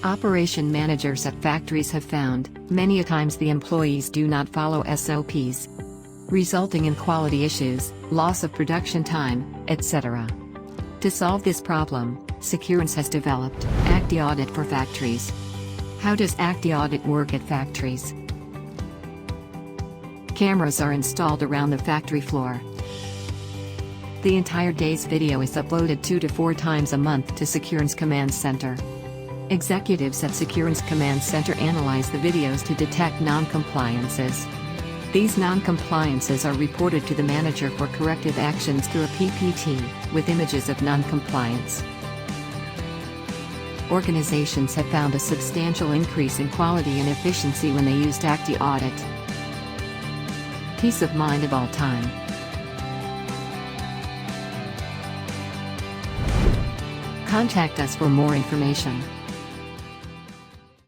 Operation managers at factories have found, many a times the employees do not follow SOPs, resulting in quality issues, loss of production time, etc. To solve this problem, Securens has developed ACTIAUDIT for factories. How does ACTIAUDIT work at factories? Cameras are installed around the factory floor. The entire day's video is uploaded 2 to 4 times a month to Securens Command Center. Executives at Securens Command Center analyze the videos to detect non-compliances. These non-compliances are reported to the manager for corrective actions through a PPT, with images of non-compliance. Organizations have found a substantial increase in quality and efficiency when they used ACTIAUDIT. Peace of mind of all time. Contact us for more information.